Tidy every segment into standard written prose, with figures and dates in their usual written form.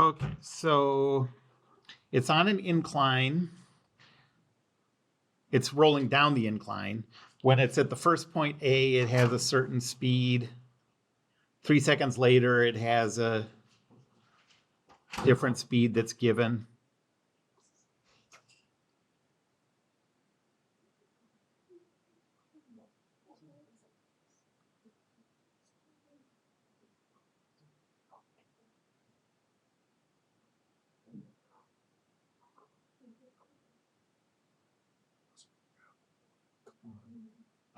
Okay, so it's on an incline. It's rolling down the incline. When it's at the first point A, it has a certain speed. 3 seconds later, it has a different speed that's given.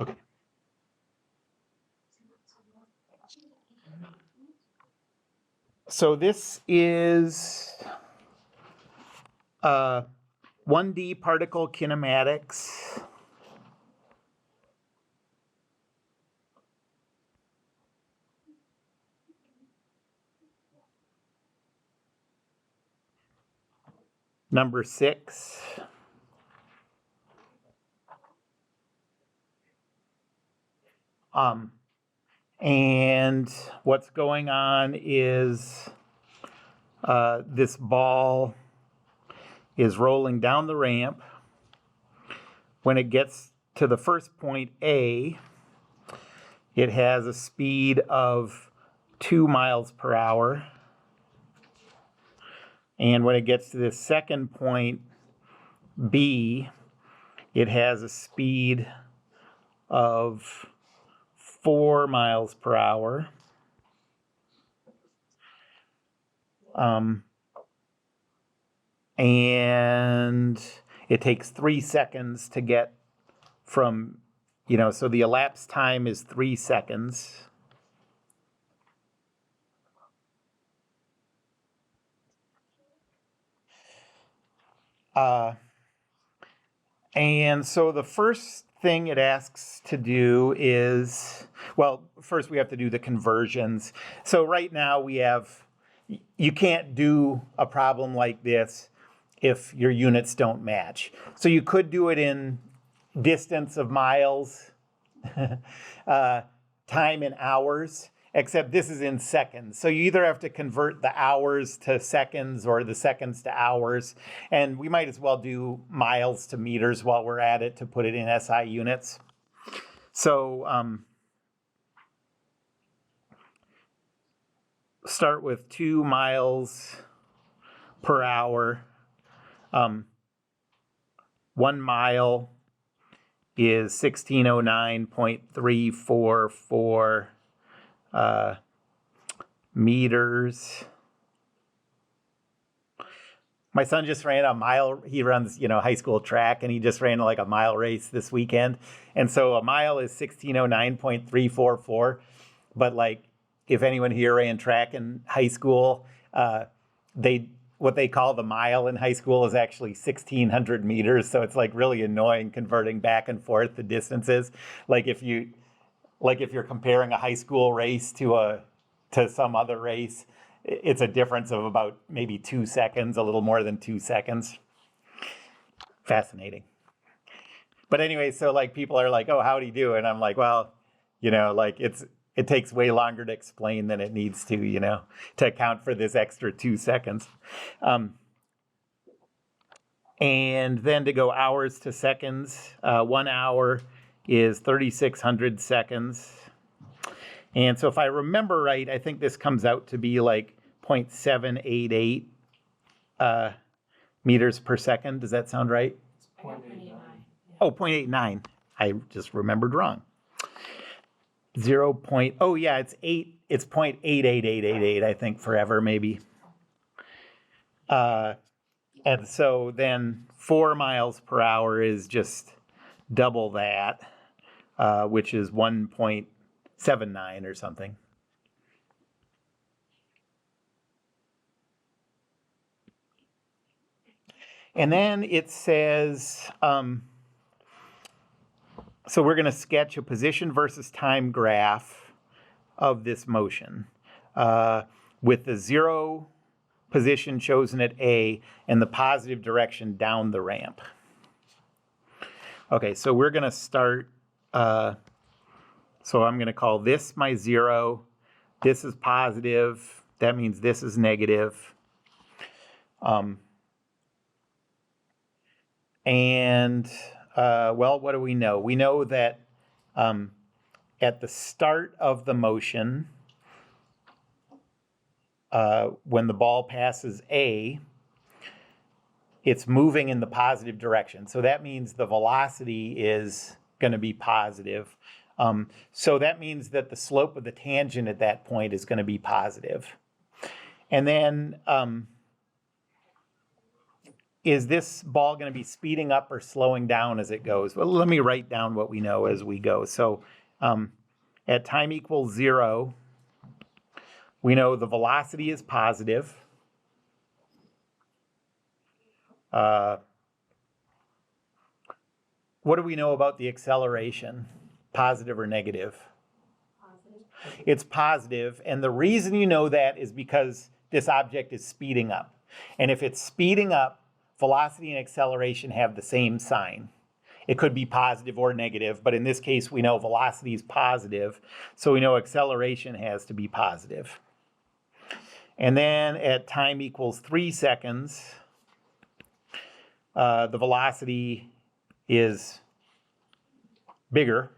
Okay. So this is 1D particle kinematics. Number 6. And what's going on is this ball is rolling down the ramp. When it gets to the first point A, it has a speed of 2 miles per hour. And when it gets to the second point B, it has a speed of 4 miles per hour. And it takes 3 seconds to get from, so the elapsed time is 3 seconds. And so the first thing it asks to do is, well, first we have to do the conversions. So right now you can't do a problem like this if your units don't match. So you could do it in distance of miles, time in hours, except this is in seconds. So you either have to convert the hours to seconds or the seconds to hours. And we might as well do miles to meters while we're at it to put it in SI units. So start with 2 miles per hour. 1 mile is 1609.344 meters. My son just ran a mile. He runs, high school track, and he just ran like a mile race this weekend. And so a mile is 1609.344. But like, if anyone here ran track in high school, what they call the mile in high school is actually 1,600 meters. So it's like really annoying converting back and forth the distances. Like if you're comparing a high school race to some other race, it's a difference of about maybe 2 seconds, a little more than 2 seconds. Fascinating. But anyway, so like people are like, oh, how'd he do? And I'm like, well, like it takes way longer to explain than it needs to, to account for this extra 2 seconds. And then to go hours to seconds, 1 hour is 3,600 seconds. And so if I remember right, I think this comes out to be like 0.788 meters per second. Does that sound right? It's 0.89. Oh, 0.89. I just remembered wrong. It's 0.888888, I think, forever, maybe. And so then 4 miles per hour is just double that, which is 1.79 or something. And then it says, so we're going to sketch a position versus time graph of this motion with the 0 position chosen at A and the positive direction down the ramp. Okay, so we're going to start, so I'm going to call this my 0. This is positive. that means this is negative. Well, what do we know? We know that at the start of the motion, when the ball passes A, it's moving in the positive direction. So that means the velocity is going to be positive. So that means that the slope of the tangent at that point is going to be positive. And then is this ball going to be speeding up or slowing down as it goes? Well, let me write down what we know as we go. So at time equals 0, we know the velocity is positive. What do we know about the acceleration? Positive or negative? Positive. It's positive, and the reason you know that is because this object is speeding up. And if it's speeding up, velocity and acceleration have the same sign. It could be positive or negative, but in this case we know velocity is positive, so we know acceleration has to be positive. And then at time equals 3 seconds, the velocity is bigger.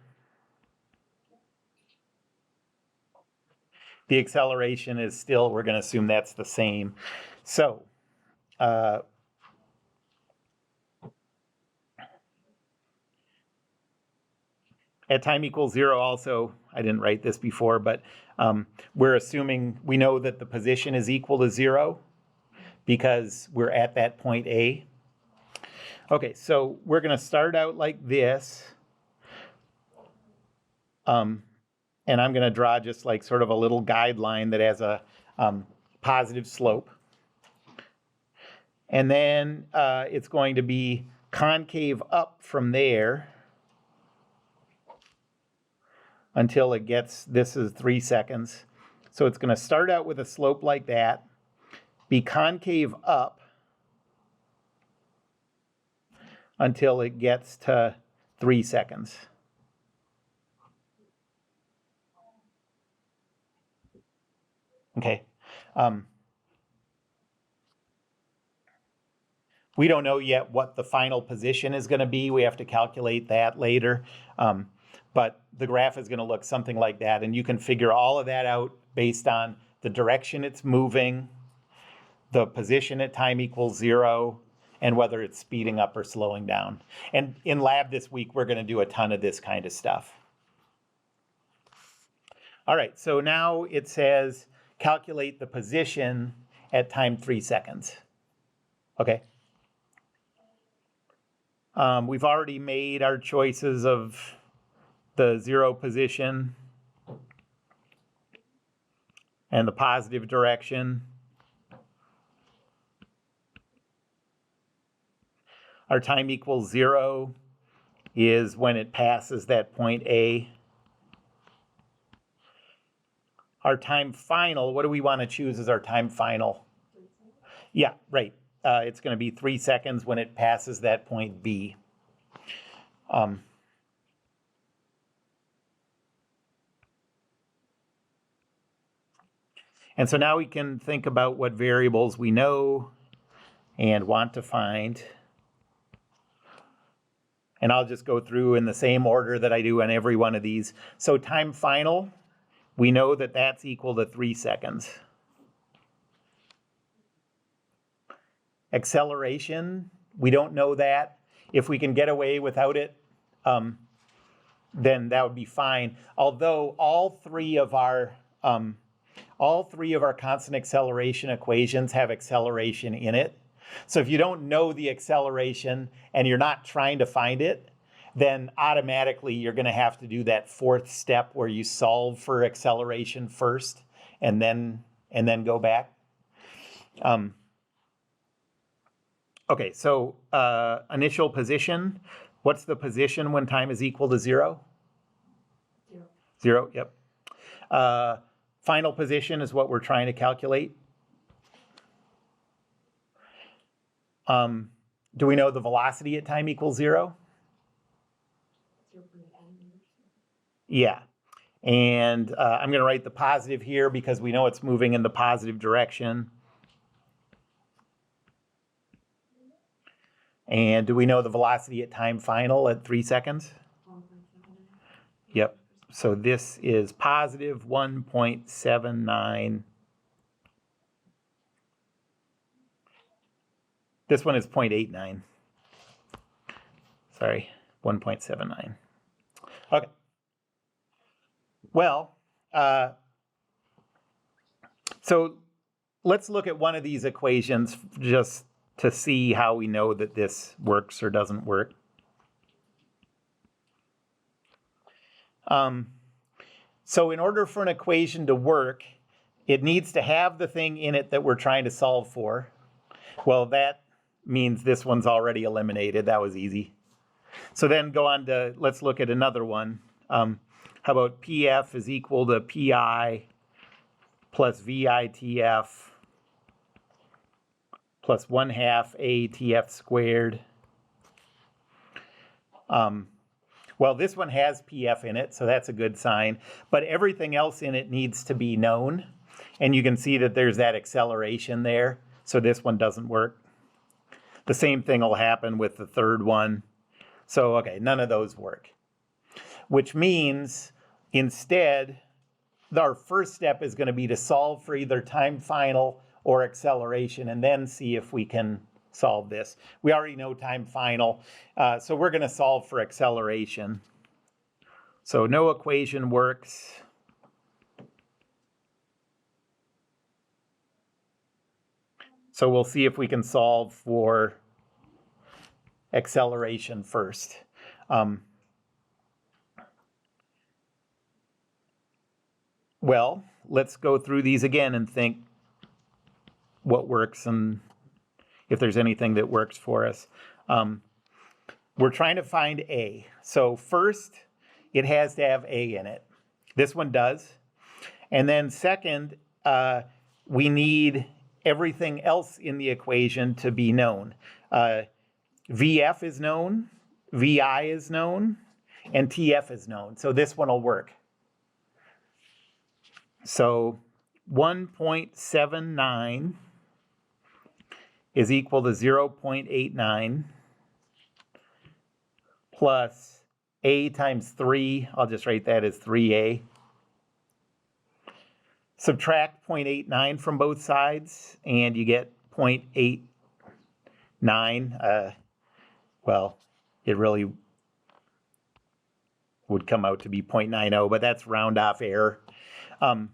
The acceleration is still, we're going to assume that's the same. So at time equals 0 also, I didn't write this before, but we're assuming we know that the position is equal to 0 because we're at that point A. Okay, so we're going to start out like this. And I'm going to draw just like sort of a little guideline that has a positive slope. And then it's going to be concave up from there until it gets, this is 3 seconds. So it's going to start out with a slope like that, be concave up until it gets to 3 seconds. Okay. We don't know yet what the final position is going to be. We have to calculate that later. But the graph is going to look something like that. And you can figure all of that out based on the direction it's moving, the position at time equals 0, and whether it's speeding up or slowing down. And in lab this week, we're going to do a ton of this kind of stuff. All right, so now it says calculate the position at time 3 seconds. Okay. We've already made our choices of the 0 position and the positive direction. Our time equals 0 is when it passes that point A. Our time final, what do we want to choose as our time final? Yeah, right. It's going to be 3 seconds when it passes that point B. And so now we can think about what variables we know and want to find. And I'll just go through in the same order that I do on every one of these. So time final, we know that that's equal to 3 seconds. Acceleration, we don't know that. If we can get away without it, then that would be fine. Although all three of our constant acceleration equations have acceleration in it. So if you don't know the acceleration and you're not trying to find it, then automatically you're going to have to do that fourth step where you solve for acceleration first and then go back. Okay, so initial position. What's the position when time is equal to 0? 0, yep. Final position is what we're trying to calculate. Do we know the velocity at time equals 0? Yeah. And I'm going to write the positive here because we know it's moving in the positive direction. And do we know the velocity at time final at 3 seconds? Yep. So this is positive 1.79. This one is 0.89. Sorry, 1.79. Okay. Well, so let's look at one of these equations just to see how we know that this works or doesn't work. So in order for an equation to work, it needs to have the thing in it that we're trying to solve for. Well, that means this one's already eliminated. That was easy. So then go on to, let's look at another one. How about PF is equal to PI plus VITF plus 1/2 ATF squared. Well, this one has PF in it, so that's a good sign. But everything else in it needs to be known. And you can see that there's that acceleration there. So this one doesn't work. The same thing will happen with the third one. So, okay, none of those work. Which means instead, our first step is going to be to solve for either time final or acceleration and then see if we can solve this. We already know time final, so we're going to solve for acceleration. So no equation works. So we'll see if we can solve for acceleration first. Well, let's go through these again and think what works and if there's anything that works for us. We're trying to find A. So first, it has to have A in it. This one does. And then second, we need everything else in the equation to be known. VF is known, VI is known, and TF is known. So this one will work. So 1.79 is equal to 0.89 plus A times 3. I'll just write that as 3A. Subtract 0.89 from both sides, and you get 0.89. Well, it really would come out to be 0.90, but that's round off error. And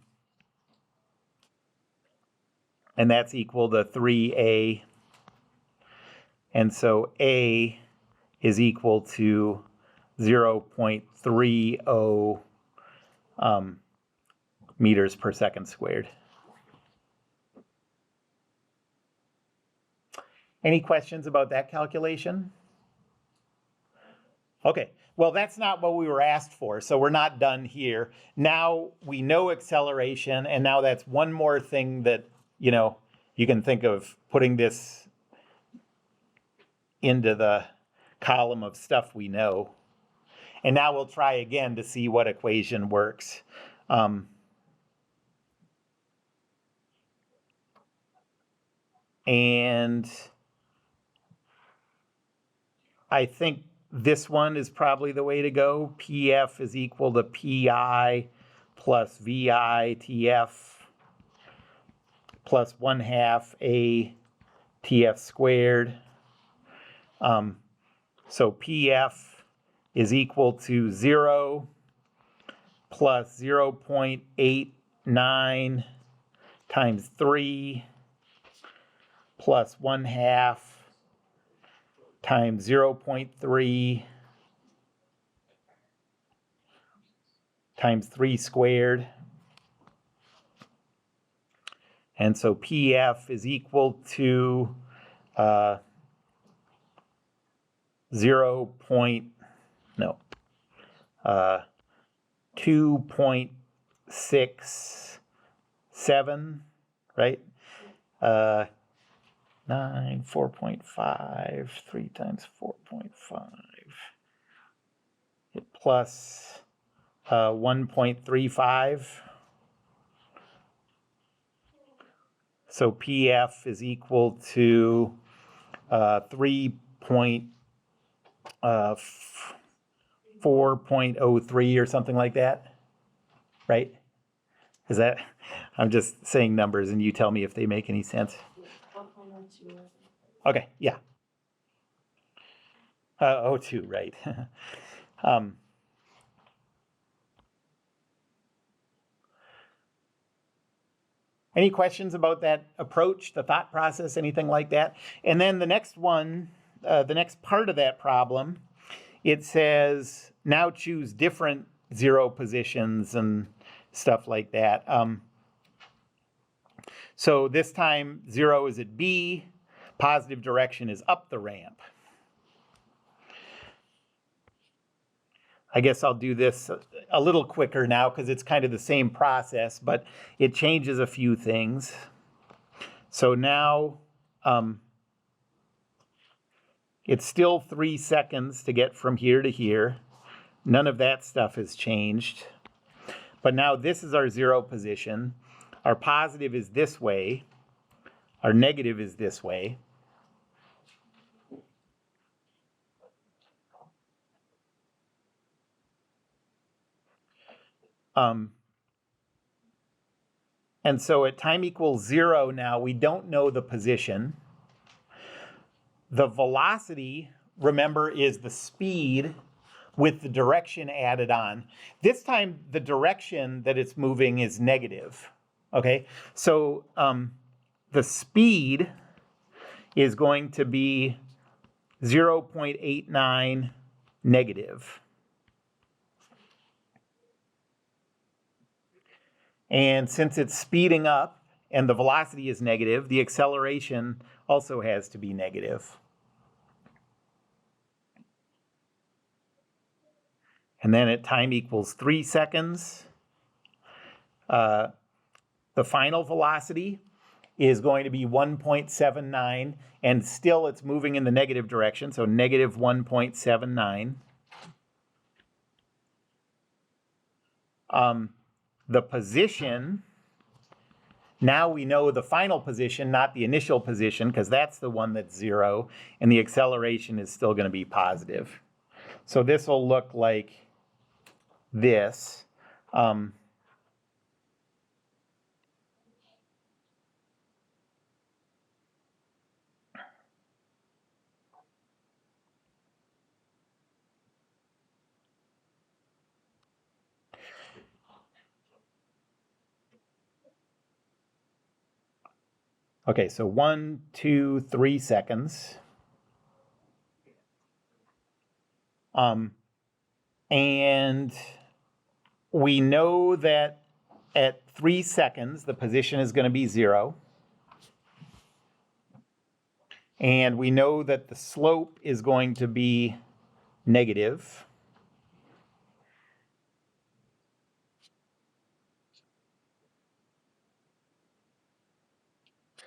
that's equal to 3A. And so A is equal to 0.30 meters per second squared. Any questions about that calculation? Okay, well, that's not what we were asked for, so we're not done here. Now we know acceleration, and now that's one more thing that, you know, you can think of putting this into the column of stuff we know. And now we'll try again to see what equation works. And I think this one is probably the way to go. PF is equal to PI plus VITF plus 1/2 ATF squared. So PF is equal to 0 plus 0.89 times 3 plus 1/2 times 0.3 times 3 squared. And so PF is equal to 2.67, right? 4.5, 3 times 4.5, plus 1.35. So PF is equal to 4.03 or something like that, right? Is that, I'm just saying numbers and you tell me if they make any sense. Okay, yeah. 02, right. Any questions about that approach, the thought process, anything like that? And then the next one, the next part of that problem, it says now choose different zero positions and stuff like that. So this time 0 is at B, positive direction is up the ramp. I guess I'll do this a little quicker now because it's kind of the same process, but it changes a few things. So now it's still 3 seconds to get from here to here. None of that stuff has changed. But now this is our 0 position. Our positive is this way. Our negative is this way. And so at time equals 0 now, we don't know the position. The velocity, remember, is the speed with the direction added on. This time, the direction that it's moving is negative, okay? So the speed is going to be 0.89 negative. And since it's speeding up and the velocity is negative, the acceleration also has to be negative. And then at time equals 3 seconds, the final velocity is going to be 1.79, and still it's moving in the negative direction, so negative 1.79. The position, now we know the final position, not the initial position, because that's the one that's 0, and the acceleration is still going to be positive. So this will look like this. Okay, so 1, 2, 3 seconds. And we know that at 3 seconds, the position is going to be 0. And we know that the slope is going to be negative.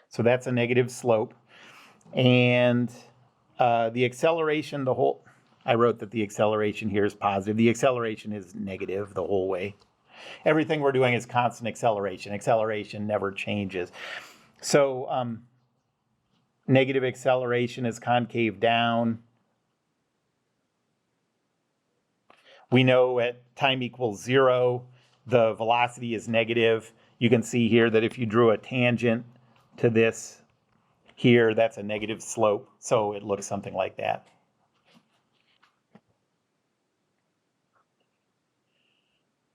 So that's a negative slope. And the acceleration, I wrote that the acceleration here is positive. The acceleration is negative the whole way. Everything we're doing is constant acceleration. Acceleration never changes. So negative acceleration is concave down. We know at time equals 0, the velocity is negative. You can see here that if you drew a tangent to this here, that's a negative slope. So it looks something like that.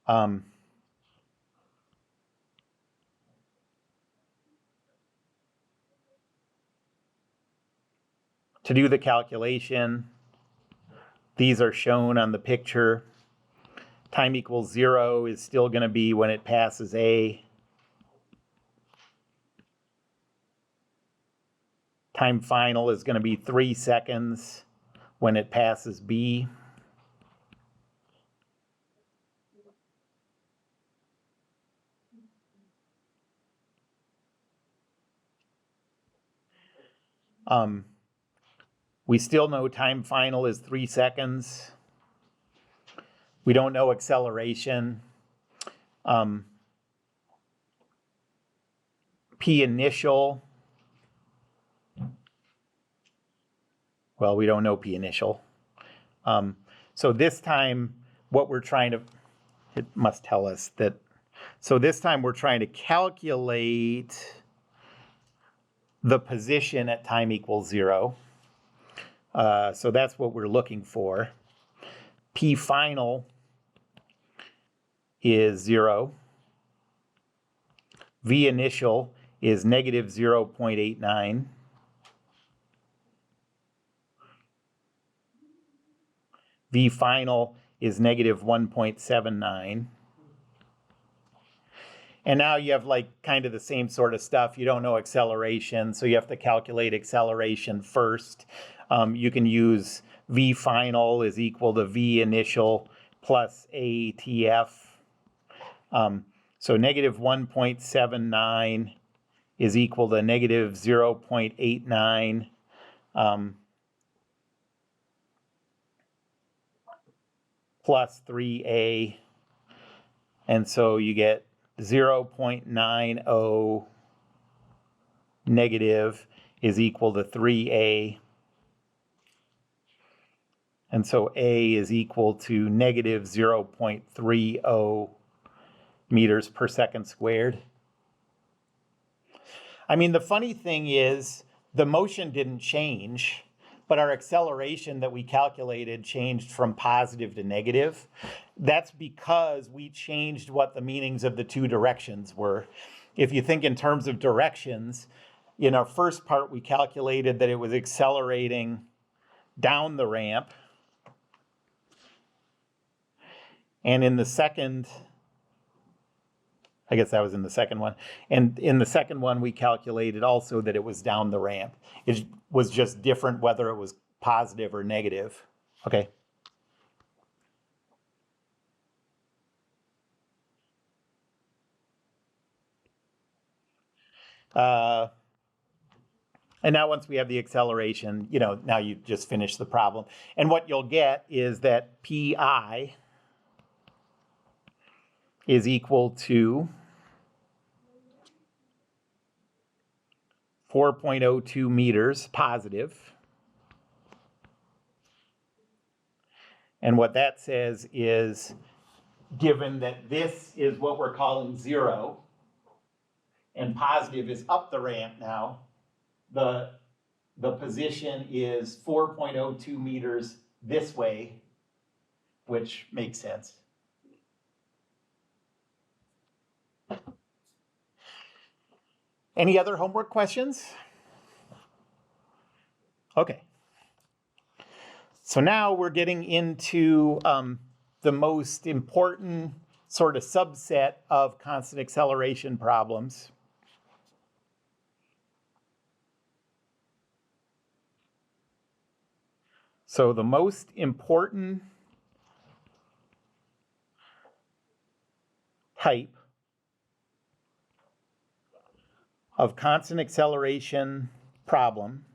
To do the calculation, these are shown on the picture. Time equals 0 is still going to be when it passes A. Time final is going to be 3 seconds when it passes B. We still know time final is 3 seconds. We don't know acceleration. P initial. Well, we don't know P initial. So this time, what we're trying to, it must tell us that, so this time we're trying to calculate the position at time equals 0. So that's what we're looking for. P final is 0. V initial is negative 0.89. V final is negative 1.79. And now you have like kind of the same sort of stuff. You don't know acceleration, so you have to calculate acceleration first. You can use V final is equal to V initial plus ATF. So negative 1.79 is equal to negative 0.89. Plus 3A. And so you get 0.90 negative is equal to 3A. And so A is equal to negative 0.30 meters per second squared. I mean, the funny thing is the motion didn't change, but our acceleration that we calculated changed from positive to negative. That's because we changed what the meanings of the two directions were. If you think in terms of directions, in our first part, we calculated that it was accelerating down the ramp. And in the second, I guess that was in the second one. And in the second one, we calculated also that it was down the ramp. It was just different whether it was positive or negative. Okay. And now once we have the acceleration, now you just finish the problem. And what you'll get is that PI is equal to 4.02 meters positive. And what that says is, given that this is what we're calling 0, and positive is up the ramp now, the position is 4.02 meters this way, which makes sense. Any other homework questions? Okay. So now we're getting into the most important sort of subset of constant acceleration problems. So the most important type of constant acceleration problem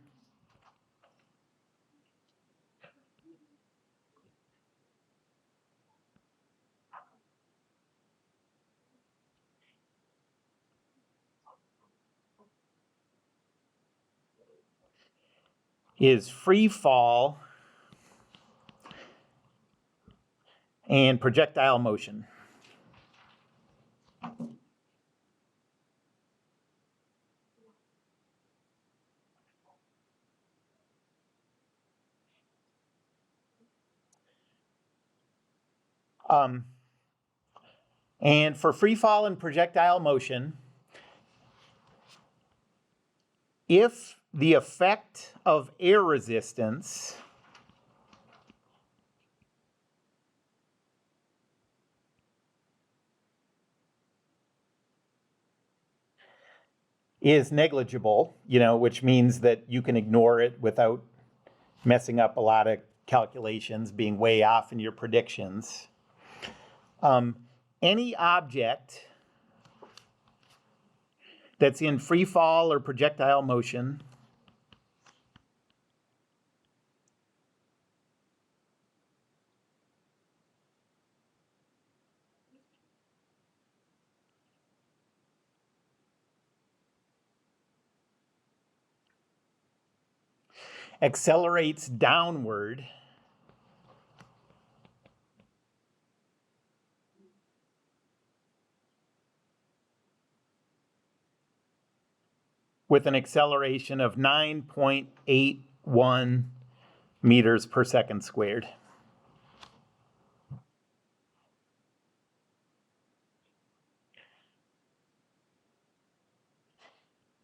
is free fall and projectile motion. And for free fall and projectile motion, if the effect of air resistance is negligible, which means that you can ignore it without messing up a lot of calculations, being way off in your predictions. Any object that's in free fall or projectile motion accelerates downward with an acceleration of 9.81 meters per second squared.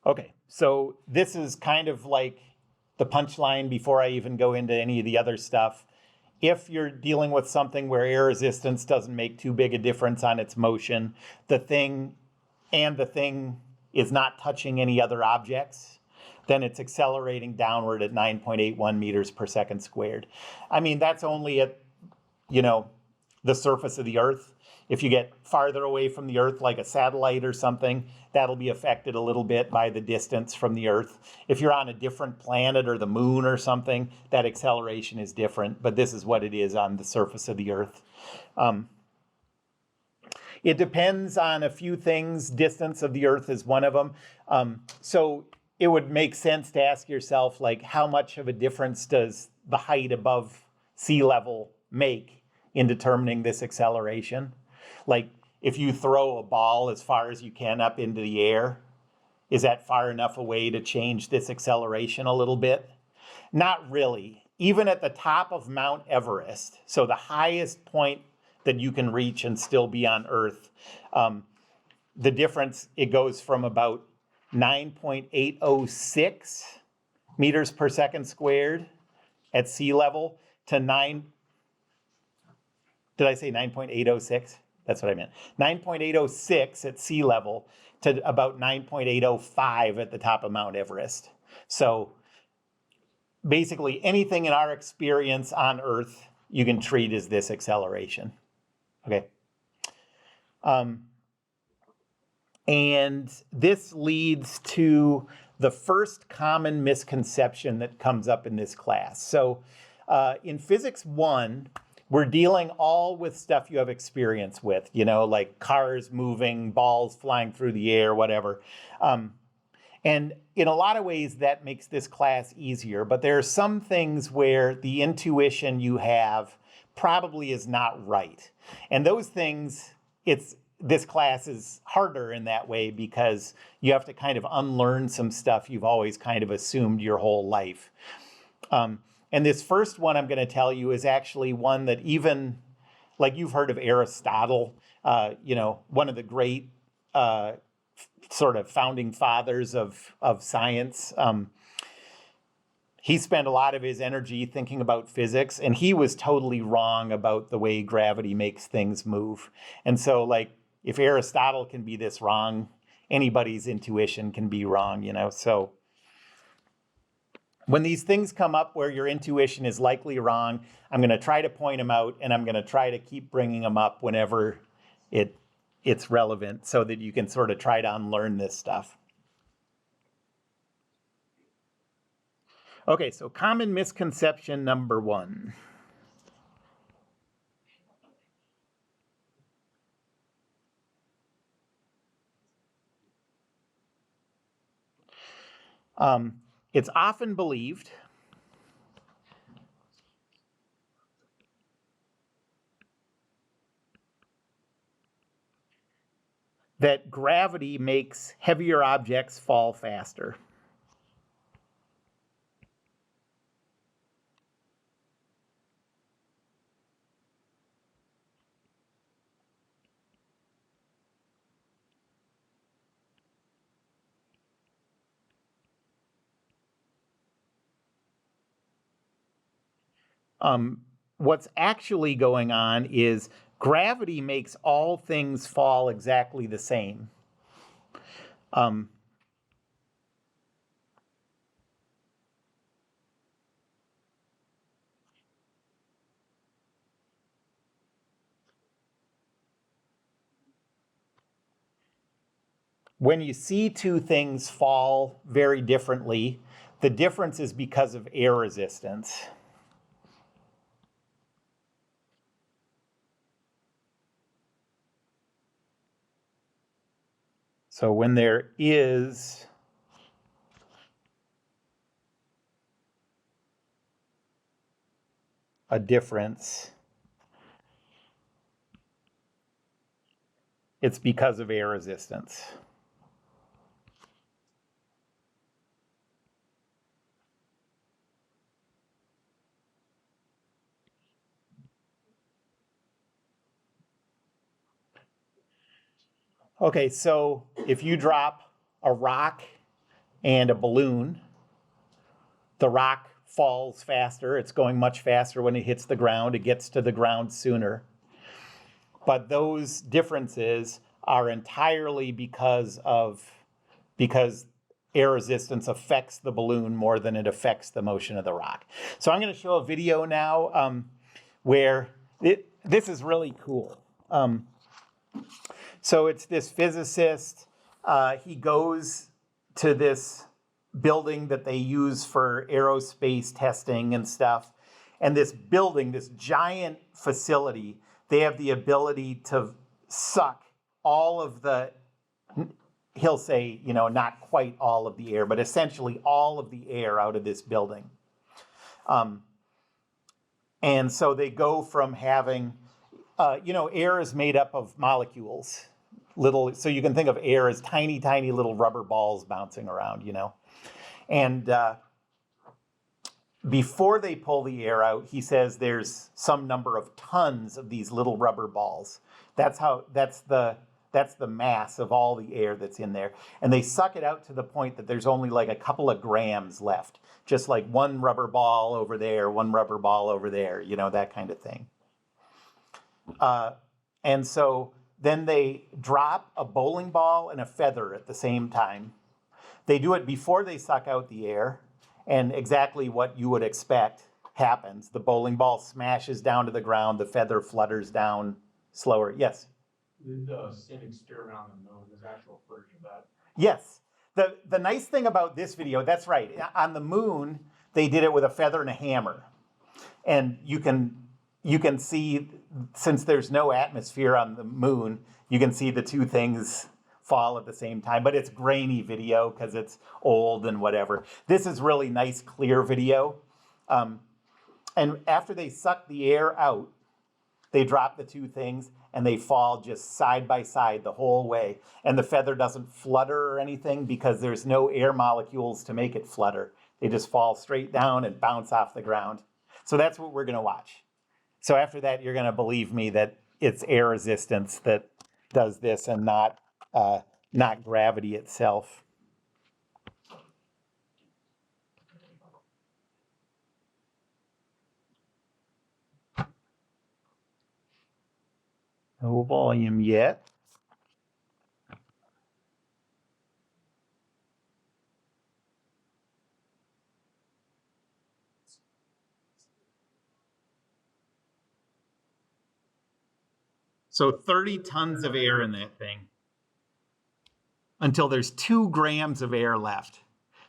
Okay, so this is kind of like the punchline before I even go into any of the other stuff. If you're dealing with something where air resistance doesn't make too big a difference on its motion, the thing is not touching any other objects, then it's accelerating downward at 9.81 meters per second squared. I mean, that's only at, the surface of the Earth. If you get farther away from the Earth, like a satellite or something, that'll be affected a little bit by the distance from the Earth. If you're on a different planet or the moon or something, that acceleration is different, but this is what it is on the surface of the Earth. It depends on a few things. Distance of the Earth is one of them. So it would make sense to ask yourself, like, how much of a difference does the height above sea level make in determining this acceleration? Like, if you throw a ball as far as you can up into the air, is that far enough away to change this acceleration a little bit? Not really. Even at the top of Mount Everest, so the highest point that you can reach and still be on Earth, the difference, it goes from about 9.806 meters per second squared at sea level to did I say 9.806? That's what I meant. 9.806 at sea level to about 9.805 at the top of Mount Everest. So basically anything in our experience on Earth, you can treat as this acceleration. Okay. And this leads to the first common misconception that comes up in this class. So in Physics 1, we're dealing all with stuff you have experience with, like cars moving, balls flying through the air, whatever. And in a lot of ways, that makes this class easier. But there are some things where the intuition you have probably is not right. And those things, this class is harder in that way because you have to kind of unlearn some stuff you've always kind of assumed your whole life. And this first one I'm going to tell you is actually one that even, like, you've heard of Aristotle, one of the great sort of founding fathers of science. He spent a lot of his energy thinking about physics, and he was totally wrong about the way gravity makes things move. And so, like, if Aristotle can be this wrong, anybody's intuition can be wrong, So when these things come up where your intuition is likely wrong, I'm going to try to point them out, and I'm going to try to keep bringing them up whenever it's relevant so that you can sort of try to unlearn this stuff. Okay, so common misconception number 1. It's often believed that gravity makes heavier objects fall faster. What's actually going on is gravity makes all things fall exactly the same. When you see two things fall very differently, the difference is because of air resistance. So when there is a difference, it's because of air resistance. Okay, so if you drop a rock and a balloon, the rock falls faster. It's going much faster when it hits the ground. It gets to the ground sooner. But those differences are entirely because air resistance affects the balloon more than it affects the motion of the rock. So I'm going to show a video now where this is really cool. So it's this physicist. He goes to this building that they use for aerospace testing and stuff. And this building, this giant facility, they have the ability to suck all of the, he'll say, you know, not quite all of the air, but essentially all of the air out of this building. And so they go from having, you know, air is made up of molecules. So you can think of air as tiny, tiny little rubber balls bouncing around, you know. And before they pull the air out, he says there's some number of tons of these little rubber balls. That's the mass of all the air that's in there. And they suck it out to the point that there's only like a couple of grams left. Just like one rubber ball over there, one rubber ball over there, you know, that kind of thing. And so then they drop a bowling ball and a feather at the same time. They do it before they suck out the air, and exactly what you would expect happens. The bowling ball smashes down to the ground, the feather flutters down slower. Yes? The same experiment on the moon, there's actual version of that. Yes. The nice thing about this video, that's right. On the moon, they did it with a feather and a hammer. And you can see, since there's no atmosphere on the moon, you can see the two things fall at the same time. But it's grainy video because it's old and whatever. This is really nice, clear video. And after they suck the air out, they drop the two things and they fall just side by side the whole way. And the feather doesn't flutter or anything because there's no air molecules to make it flutter. They just fall straight down and bounce off the ground. So that's what we're going to watch. So after that, you're going to believe me that it's air resistance that does this and not gravity itself. No volume yet. So 30 tons of air in that thing until there's 2 grams of air left.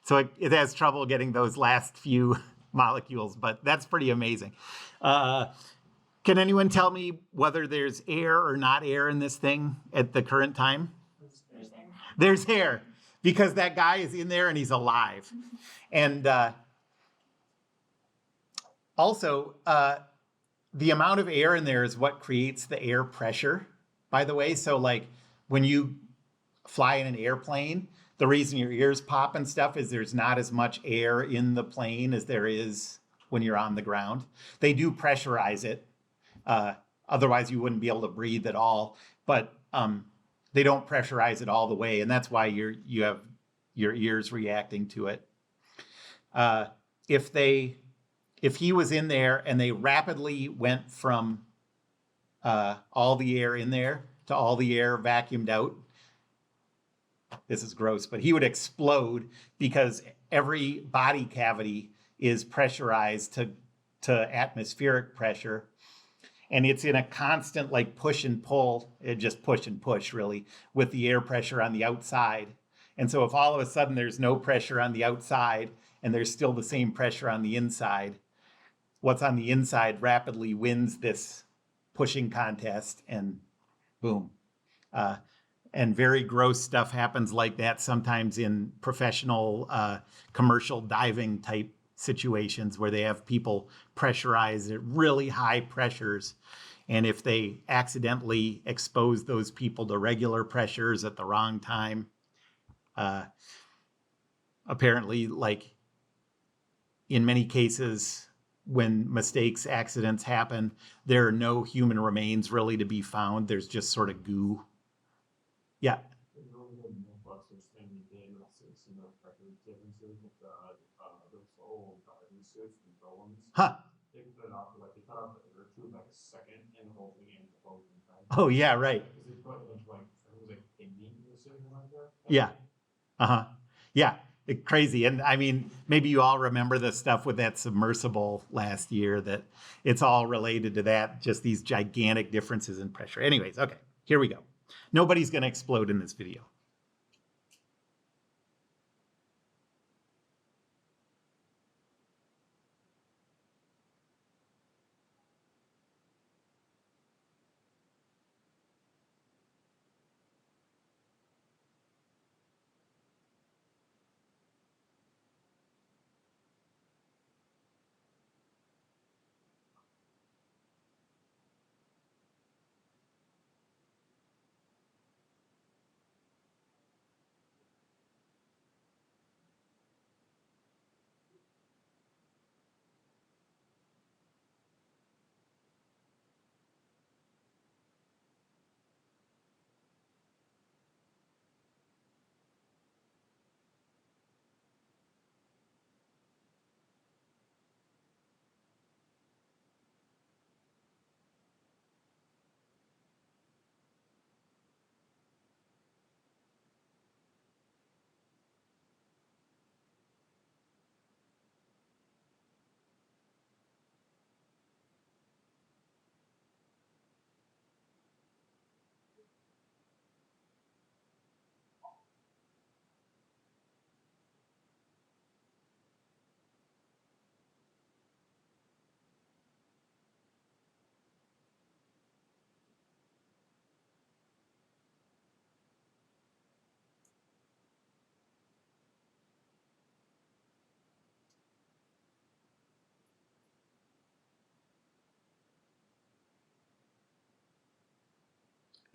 So it has trouble getting those last few molecules, but that's pretty amazing. Can anyone tell me whether there's air or not air in this thing at the current time? There's air. There's air, because that guy is in there and he's alive. And also, the amount of air in there is what creates the air pressure, by the way. So like when you fly in an airplane, the reason your ears pop and stuff is there's not as much air in the plane as there is when you're on the ground. They do pressurize it. Otherwise you wouldn't be able to breathe at all. But they don't pressurize it all the way. And that's why you have your ears reacting to it. If he was in there and they rapidly went from all the air in there to all the air vacuumed out, this is gross, but he would explode because every body cavity is pressurized to atmospheric pressure. And it's in a constant like push and pull, just push and push really, with the air pressure on the outside. And so if all of a sudden there's no pressure on the outside and there's still the same pressure on the inside, what's on the inside rapidly wins this pushing contest, and boom. And very gross stuff happens like that sometimes in professional commercial diving type situations where they have people pressurized at really high pressures. And if they accidentally expose those people to regular pressures at the wrong time, apparently, like in many cases, when mistakes, accidents happen, there are no human remains really to be found. There's just sort of goo. Yeah. Huh. They can cut it off, like they cut off the air tube like a second and the whole thing ends up opening. Oh, yeah, right. Because they put like, it was like pigment in the city like that. Yeah. Uh-huh. Yeah. Crazy. And I mean, maybe you all remember the stuff with that submersible last year, that it's all related to that, just these gigantic differences in pressure. Anyways, okay, here we go. Nobody's going to explode in this video.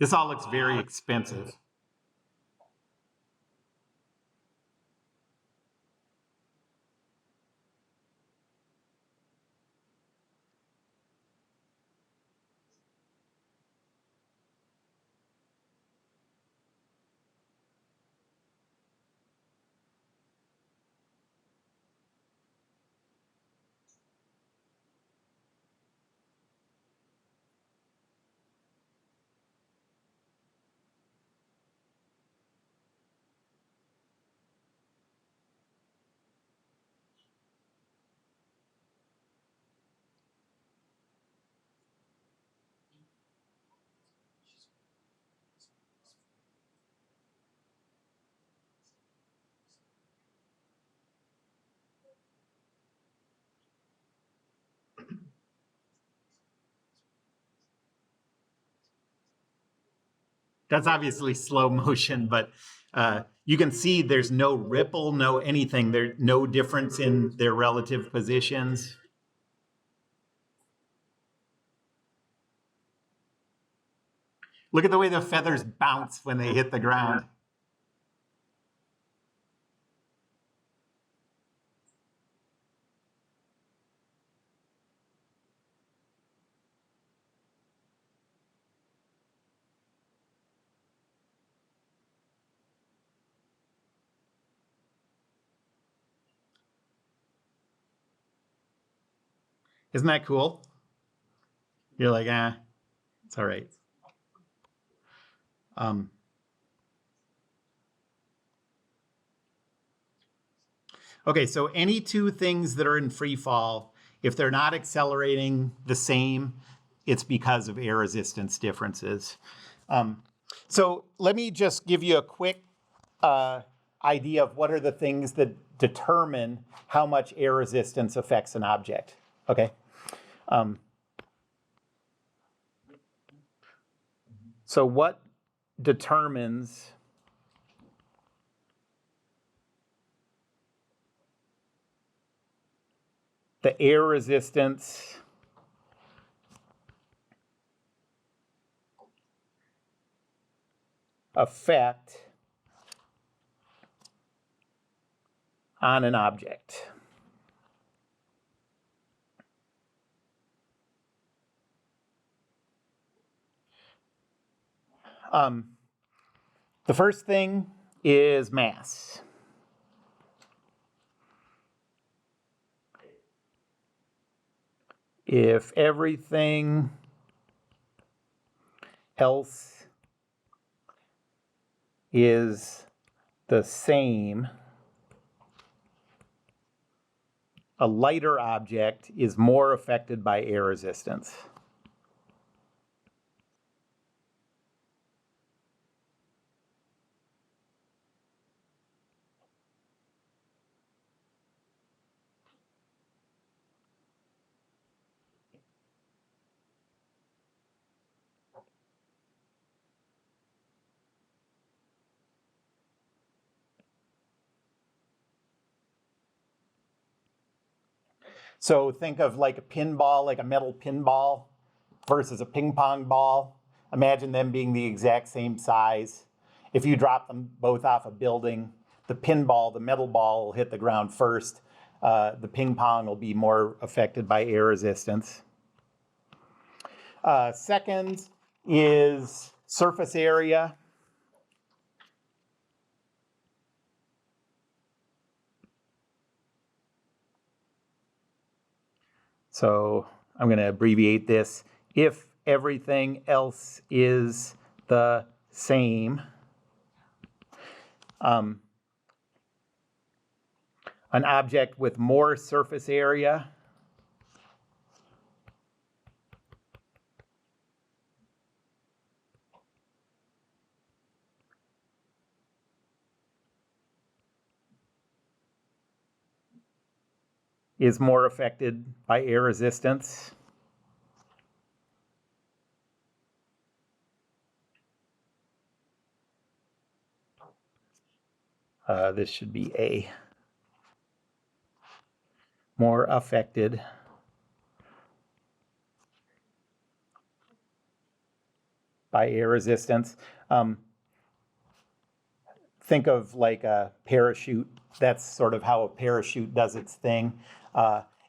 This all looks very expensive. That's obviously slow motion, but you can see there's no ripple, no anything. There's no difference in their relative positions. Look at the way the feathers bounce when they hit the ground. Isn't that cool? You're like, it's all right. Okay, so any two things that are in free fall, if they're not accelerating the same, it's because of air resistance differences. So let me just give you a quick idea of what are the things that determine how much air resistance affects an object. Okay. So what determines the air resistance effect on an object. The first thing is mass. If everything else is the same, a lighter object is more affected by air resistance. So think of like a pinball, like a metal pinball versus a ping pong ball. Imagine them being the exact same size. If you drop them both off a building, the pinball, the metal ball will hit the ground first. The ping pong will be more affected by air resistance. Second is surface area. So I'm going to abbreviate this. If everything else is the same, an object with more surface area is more affected by air resistance. This should be A. More affected by air resistance. Think of like a parachute. That's sort of how a parachute does its thing.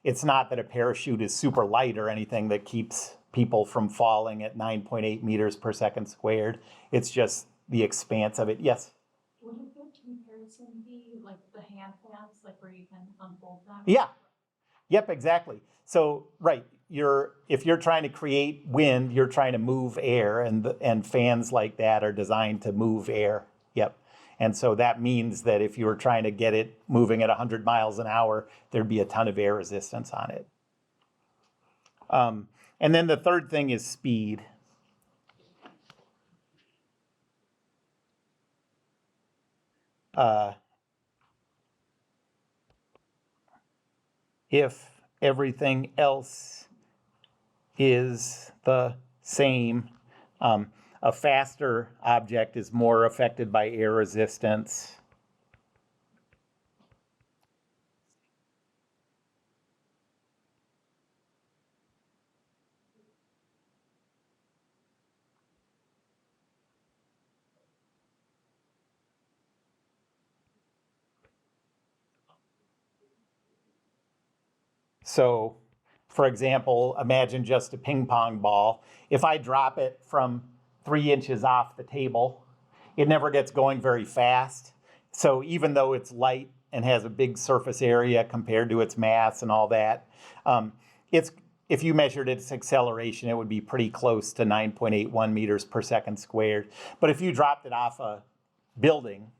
It's not that a parachute is super light or anything that keeps people from falling at 9.8 meters per second squared. It's just the expanse of it. Yes? Would a good comparison be like the hand fans, like where you can unfold them? Yeah. Yep, exactly. So, right, if you're trying to create wind, you're trying to move air, and fans like that are designed to move air. Yep. And so that means that if you were trying to get it moving at 100 miles an hour, there'd be a ton of air resistance on it. And then the third thing is speed. If everything else is the same, a faster object is more affected by air resistance. So, for example, imagine just a ping pong ball. If I drop it from 3 inches off the table, it never gets going very fast. So even though it's light and has a big surface area compared to its mass and all that, if you measured its acceleration, it would be pretty close to 9.81 meters per second squared. But if you dropped it off a building,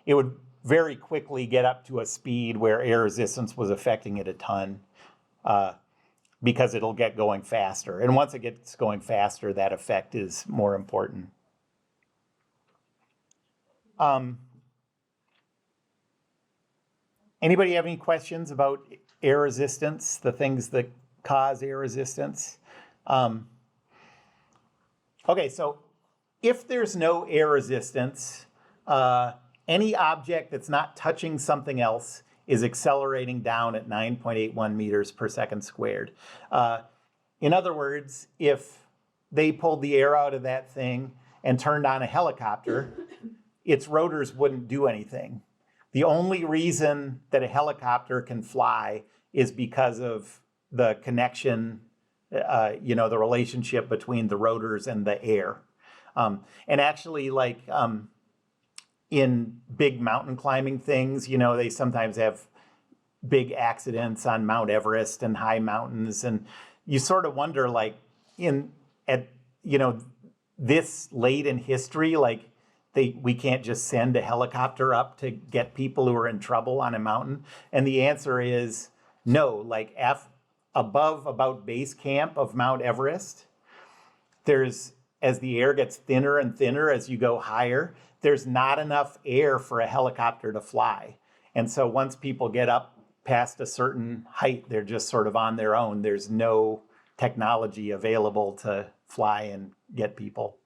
it would very quickly get up to a speed where air resistance was affecting it a ton. Because it'll get going faster. And once it gets going faster, that effect is more important. Anybody have any questions about air resistance, the things that cause air resistance? Okay, so if there's no air resistance, any object that's not touching something else is accelerating down at 9.81 meters per second squared. In other words, if they pulled the air out of that thing and turned on a helicopter, its rotors wouldn't do anything. The only reason that a helicopter can fly is because of the connection, the relationship between the rotors and the air. And actually, like in big mountain climbing things, they sometimes have big accidents on Mount Everest and high mountains. And you sort of wonder, like, this late in history, like, we can't just send a helicopter up to get people who are in trouble on a mountain. And the answer is no. Like, above about base camp of Mount Everest, as the air gets thinner and thinner as you go higher, there's not enough air for a helicopter to fly. And so once people get up past a certain height, they're just sort of on their own. There's no technology available to fly and get people.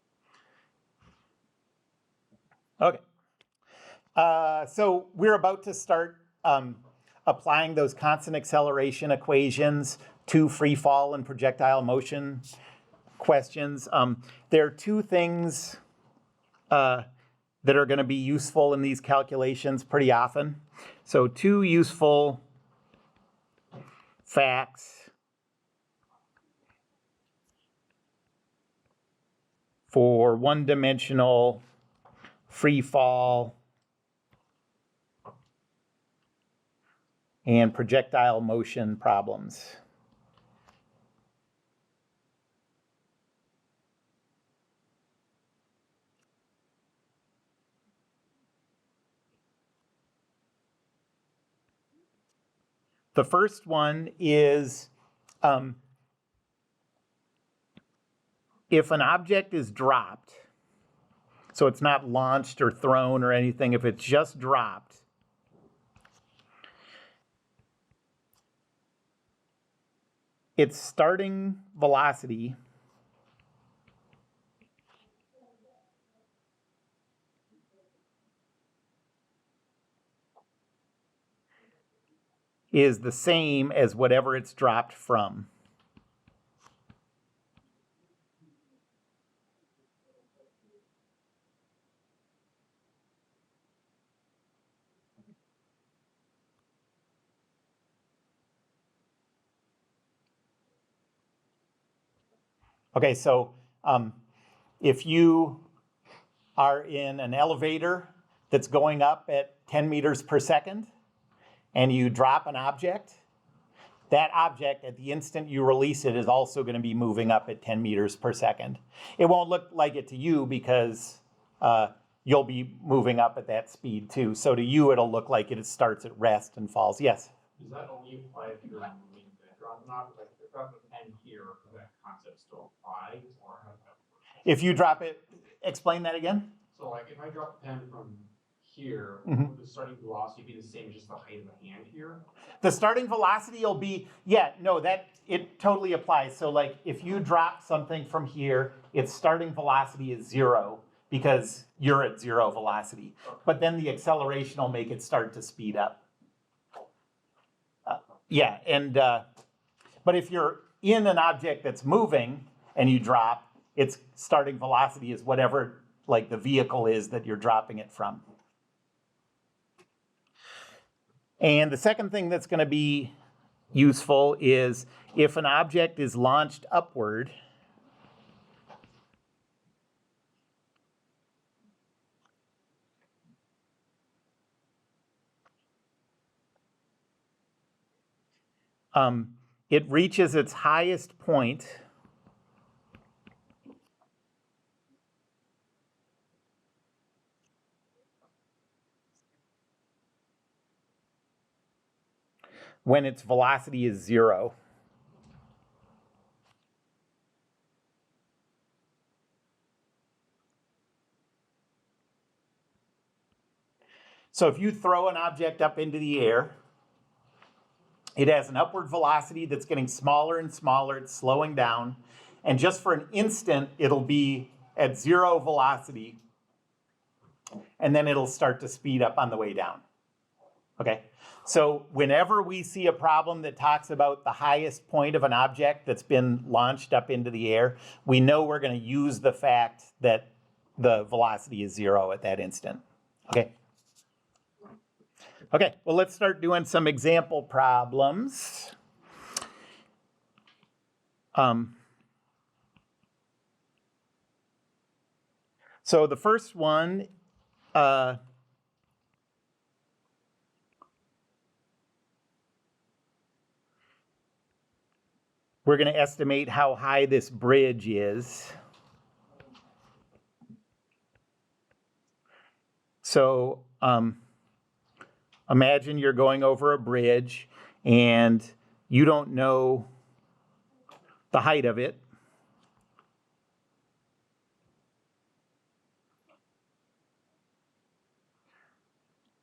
Okay. So we're about to start applying those constant acceleration equations to free fall and projectile motion questions. There are two things that are going to be useful in these calculations pretty often. So two useful facts for one-dimensional free fall and projectile motion problems. The first one is if an object is dropped, so it's not launched or thrown or anything, if it's just dropped, its starting velocity is the same as whatever it's dropped from. Okay, so if you are in an elevator that's going up at 10 meters per second and you drop an object, that object at the instant you release it is also going to be moving up at 10 meters per second. It won't look like it to you because you'll be moving up at that speed too. So to you, it'll look like it starts at rest and falls. Yes? Does that only apply if you're moving the drop not like if drop a pen here, does that concept still apply, or how does that work? If you drop it, explain that again. So like if I drop the pen from here, would the starting velocity be the same as just the height of the hand here? The starting velocity will be, it totally applies. So like if you drop something from here, its starting velocity is 0 because you're at 0 velocity. Okay. But then the acceleration will make it start to speed up. But if you're in an object that's moving and you drop, its starting velocity is whatever like the vehicle is that you're dropping it from. And the second thing that's going to be useful is if an object is launched upward, it reaches its highest point when its velocity is 0. So if you throw an object up into the air, it has an upward velocity that's getting smaller and smaller, it's slowing down, and just for an instant, it'll be at 0 velocity, and then it'll start to speed up on the way down. Okay, so whenever we see a problem that talks about the highest point of an object that's been launched up into the air, we know we're going to use the fact that the velocity is 0 at that instant. Okay. Okay, well, let's start doing some example problems. So the first one, we're going to estimate how high this bridge is. So imagine you're going over a bridge and you don't know the height of it.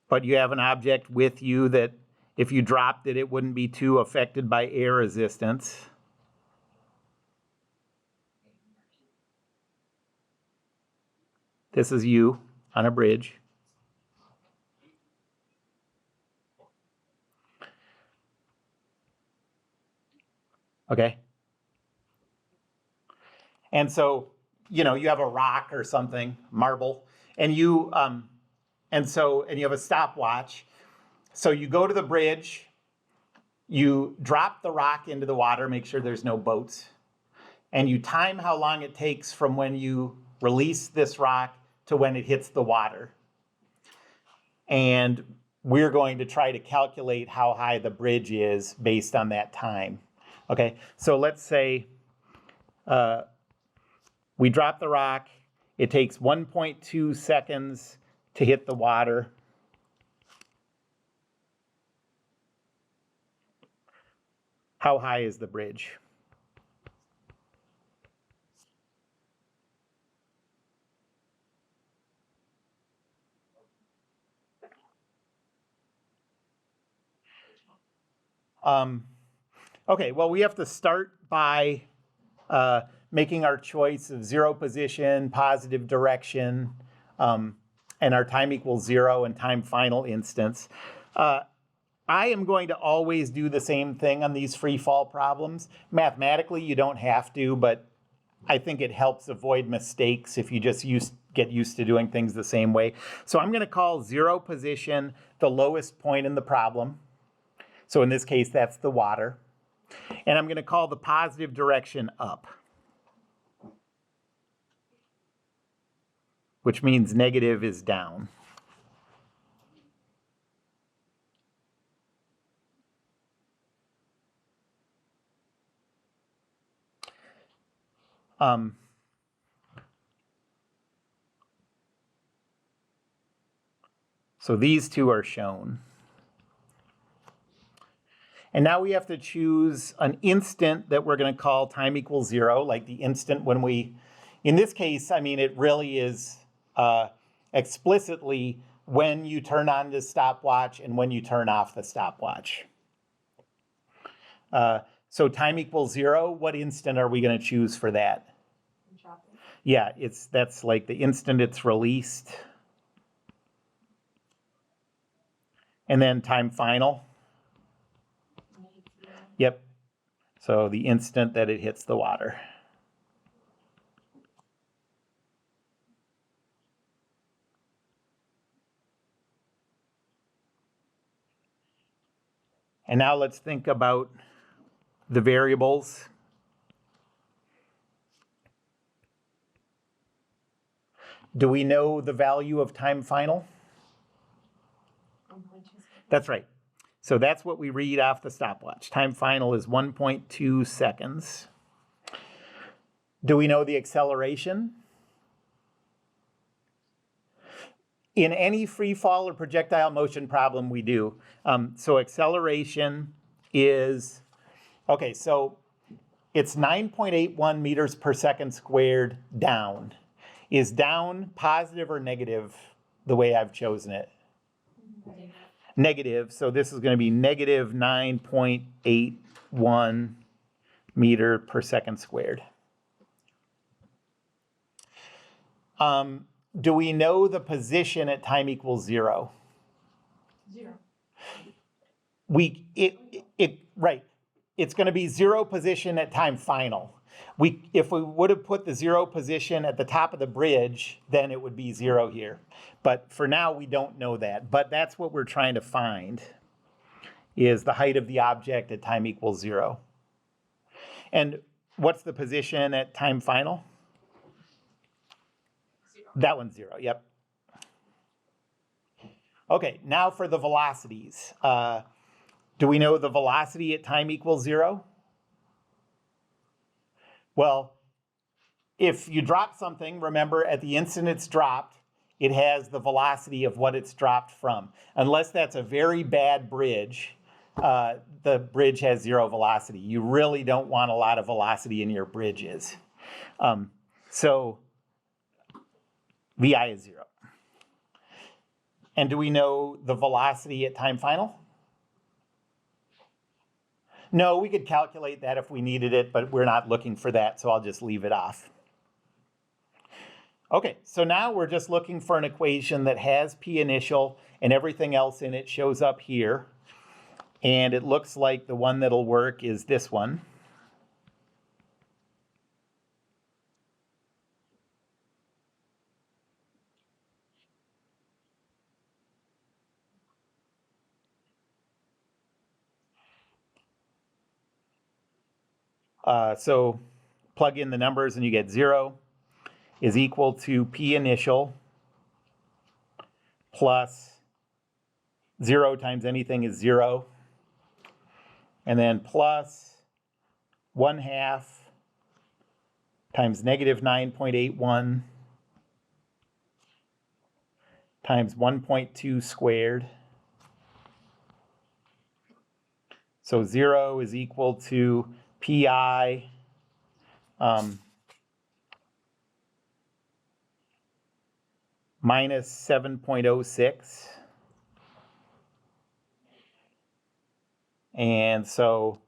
But you have an object with you that if you dropped it, it wouldn't be too affected by air resistance. This is you on a bridge. Okay. And so, you know, you have a rock or something, marble, and you have a stopwatch. So you go to the bridge, you drop the rock into the water, make sure there's no boats, and you time how long it takes from when you release this rock to when it hits the water. And we're going to try to calculate how high the bridge is based on that time. Okay, so let's say we drop the rock, it takes 1.2 seconds to hit the water. How high is the bridge? Okay, well, we have to start by making our choice of 0 position, positive direction, and our time equals 0 and time final instance. I am going to always do the same thing on these free fall problems. Mathematically, you don't have to, but I think it helps avoid mistakes if you just get used to doing things the same way. So I'm going to call 0 position the lowest point in the problem. So in this case, that's the water. And I'm going to call the positive direction up, which means negative is down. So these two are shown. And now we have to choose an instant that we're going to call time equals 0, like the instant when we, in this case, I mean, it really is explicitly when you turn on the stopwatch and when you turn off the stopwatch. So time equals 0, what instant are we going to choose for that? Yeah, that's like the instant it's released. And then time final. Yep. So the instant that it hits the water. And now let's think about the variables. Do we know the value of time final? That's right. So that's what we read off the stopwatch. Time final is 1.2 seconds. Do we know the acceleration? In any free fall or projectile motion problem we do. So acceleration is, okay, so it's 9.81 meters per second squared down. Is down positive or negative the way I've chosen it? Negative, so this is going to be negative 9.81 meter per second squared. Do we know the position at time equals 0? 0. Right. It's going to be zero position at time final. If we would have put the zero position at the top of the bridge, then it would be zero here. But for now, we don't know that. But that's what we're trying to find, is the height of the object at time equals zero. And what's the position at time final? Zero. That one's zero, yep. Okay, now for the velocities. Do we know the velocity at time equals zero? Well, if you drop something, remember at the instant it's dropped, it has the velocity of what it's dropped from. Unless that's a very bad bridge, the bridge has zero velocity. You really don't want a lot of velocity in your bridges. So VI is zero. And do we know the velocity at time final? No, we could calculate that if we needed it, but we're not looking for that, so I'll just leave it off. Okay, so now we're just looking for an equation that has P initial and everything else in it shows up here. And it looks like the one that'll work is this one. So plug in the numbers and you get 0 is equal to P initial plus 0 times anything is 0. And then plus 1/2 times negative 9.81 times 1.2 squared. So 0 is equal to PI minus 7.06. And so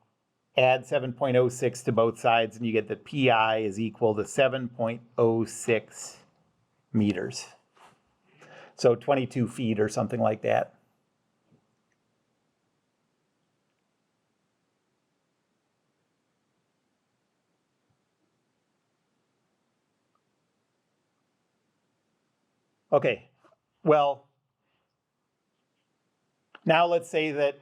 add 7.06 to both sides and you get that PI is equal to 7.06 meters. So 22 feet or something like that. Okay, well, now let's say that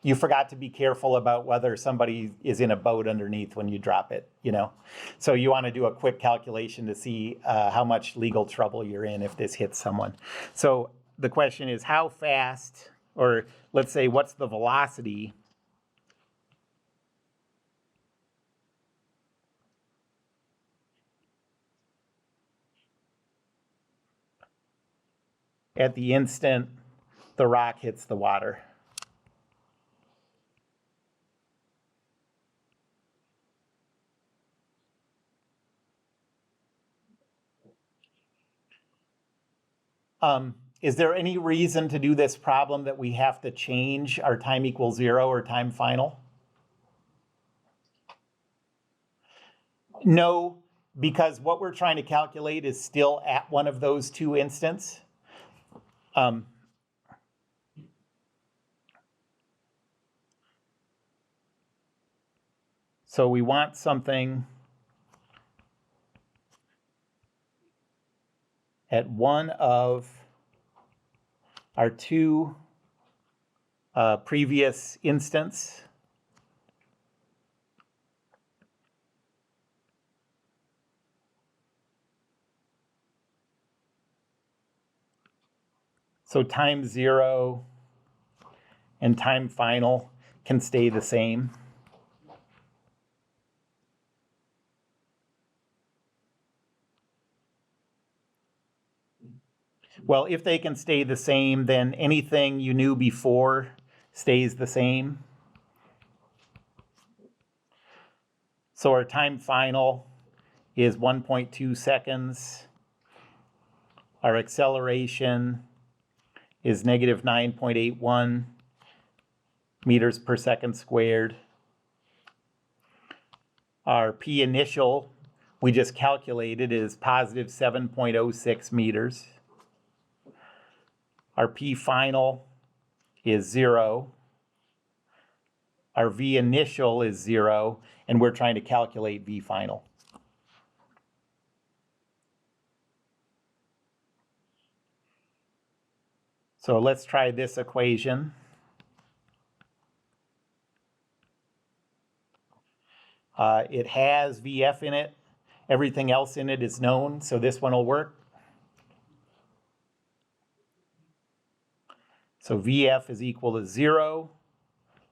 you forgot to be careful about whether somebody is in a boat underneath when you drop it, you know? So you want to do a quick calculation to see how much legal trouble you're in if this hits someone. So the question is how fast, or let's say what's the velocity at the instant the rock hits the water? Is there any reason to do this problem that we have to change our time equals 0 or time final? No, because what we're trying to calculate is still at one of those two instants. So we want something at one of our two previous instants. So time 0 and time final can stay the same. Well, if they can stay the same, then anything you knew before stays the same. So our time final is 1.2 seconds. Our acceleration is negative 9.81 meters per second squared. Our P initial, we just calculated, is positive 7.06 meters. Our P final is 0. our V initial is 0, and we're trying to calculate V final. So let's try this equation. It has VF in it. Everything else in it is known, so this one will work. So VF is equal to 0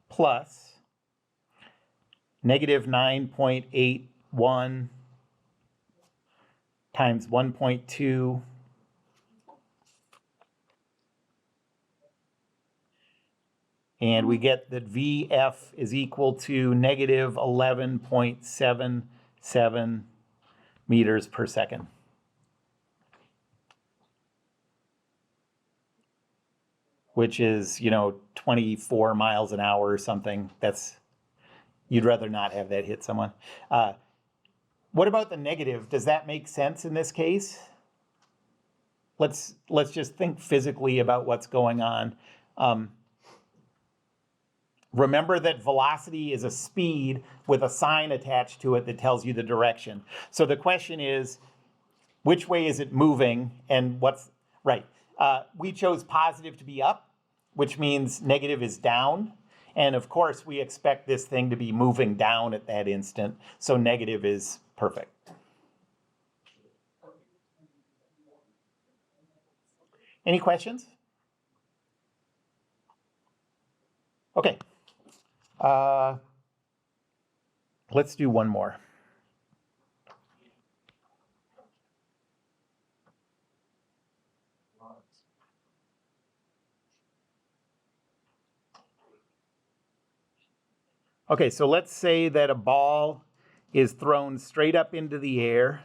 plus negative 9.81 times 1.2 and we get that VF is equal to negative 11.77 meters per second. Which is, 24 miles an hour or something. You'd rather not have that hit someone. What about the negative? Does that make sense in this case? Let's just think physically about what's going on. Remember that velocity is a speed with a sign attached to it that tells you the direction. So the question is, which way is it moving and what's, right. We chose positive to be up, which means negative is down. And of course, we expect this thing to be moving down at that instant. So negative is perfect. Any questions? Okay. Let's do one more. Okay, so let's say that a ball is thrown straight up into the air.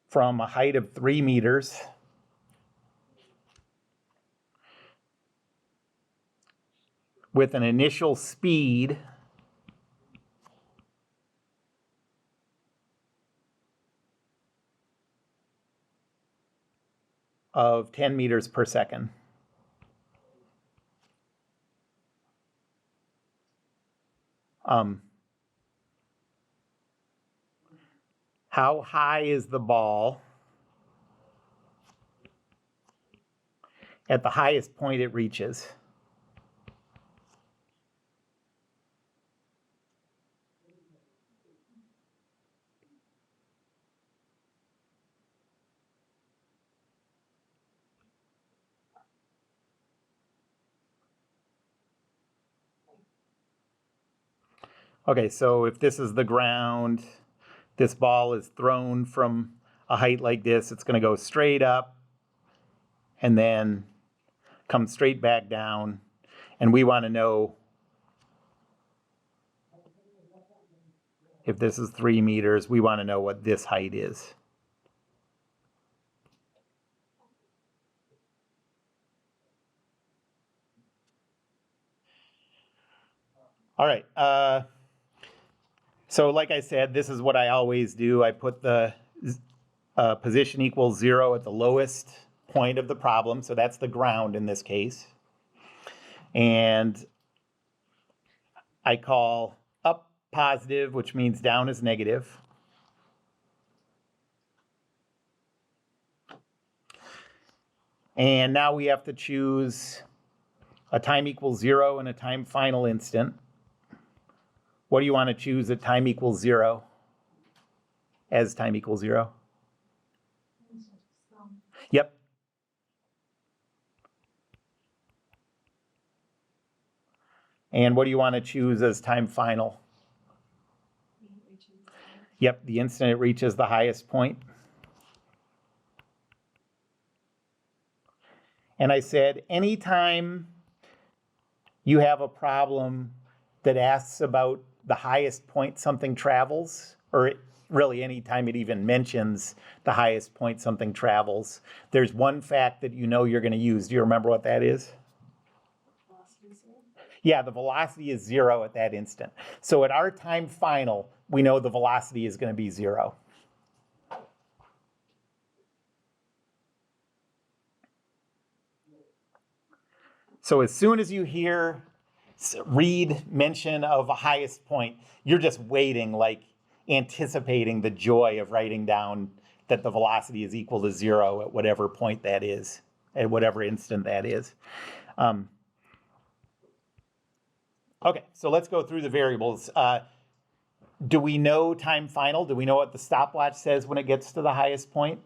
From a height of 3 meters. With an initial speed of 10 meters per second. How high is the ball at the highest point it reaches? Okay, so if this is the ground, this ball is thrown from a height like this, it's going to go straight up and then come straight back down. And we want to know if this is 3 meters, we want to know what this height is. All right. So like I said, this is what I always do. I put the position equals 0 at the lowest point of the problem. So that's the ground in this case. And I call up positive, which means down is negative. And now we have to choose a time equals 0 and a time final instant. What do you want to choose at time equals 0? As time equals 0? Yep. And what do you want to choose as time final? Yep, the instant it reaches the highest point. And I said, anytime you have a problem that asks about the highest point something travels, or really any time it even mentions the highest point something travels, there's one fact that you know you're going to use. Do you remember what that is? velocity zero? Yeah, the velocity is 0 at that instant. So at our time final, we know the velocity is going to be 0. So as soon as you hear read mention of a highest point, you're just waiting, like anticipating the joy of writing down that the velocity is equal to 0 at whatever point that is, at whatever instant that is. Okay, so let's go through the variables. Do we know time final? Do we know what the stopwatch says when it gets to the highest point?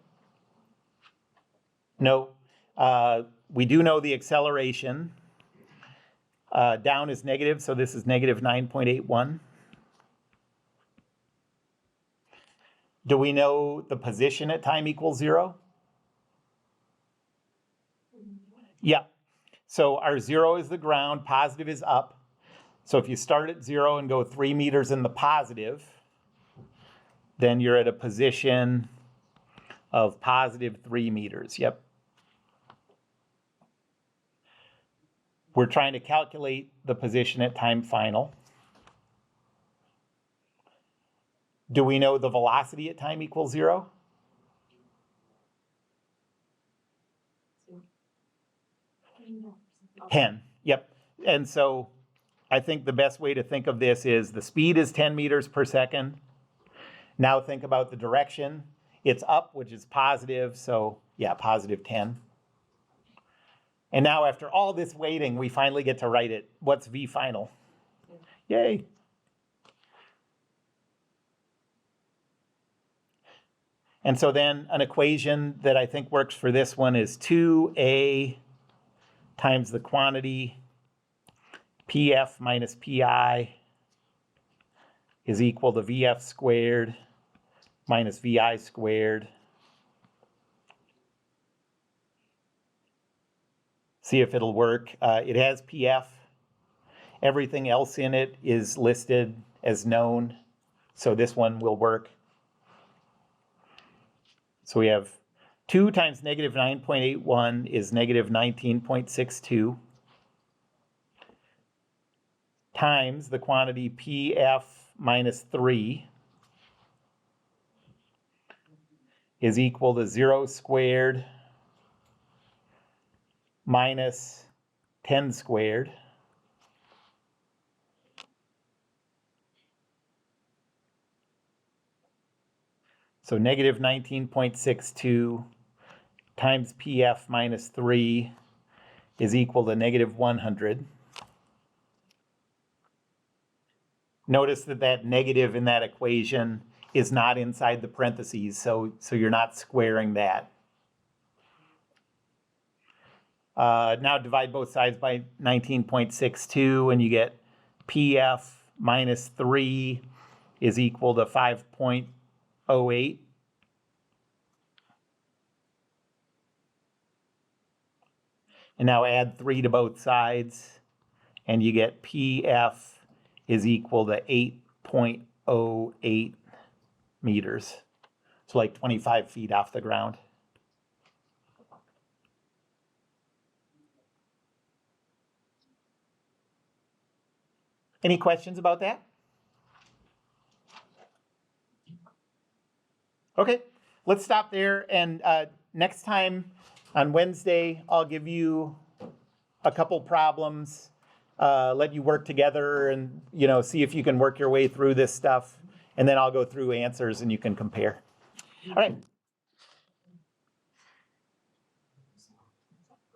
No. We do know the acceleration. Down is negative, so this is negative 9.81. Do we know the position at time equals 0? Yeah. So our 0 is the ground, positive is up. So if you start at 0 and go 3 meters in the positive, then you're at a position of positive 3 meters. Yep. We're trying to calculate the position at time final. Do we know the velocity at time equals 0? No. 10. Yep. And so I think the best way to think of this is the speed is 10 meters per second. Now think about the direction. It's up, which is positive, so yeah, positive 10. And now after all this waiting, we finally get to write it. What's V final? Yay. And so then an equation that I think works for this one is 2a times the quantity PF minus PI is equal to VF squared minus VI squared. See if it'll work. It has PF. Everything else in it is listed as known, so this one will work. So we have 2 times negative 9.81 is negative 19.62 times the quantity PF minus 3 is equal to 0 squared minus 10 squared. So negative 19.62 times PF minus 3 is equal to negative 100. Notice that that negative in that equation is not inside the parentheses, so you're not squaring that. Now divide both sides by 19.62 and you get PF minus 3 is equal to 5.08. And now add 3 to both sides and you get PF is equal to 8.08 meters. So like 25 feet off the ground. Any questions about that? Okay, let's stop there, and next time on Wednesday, I'll give you a couple problems, let you work together and, see if you can work your way through this stuff, and then I'll go through answers and you can compare. All right.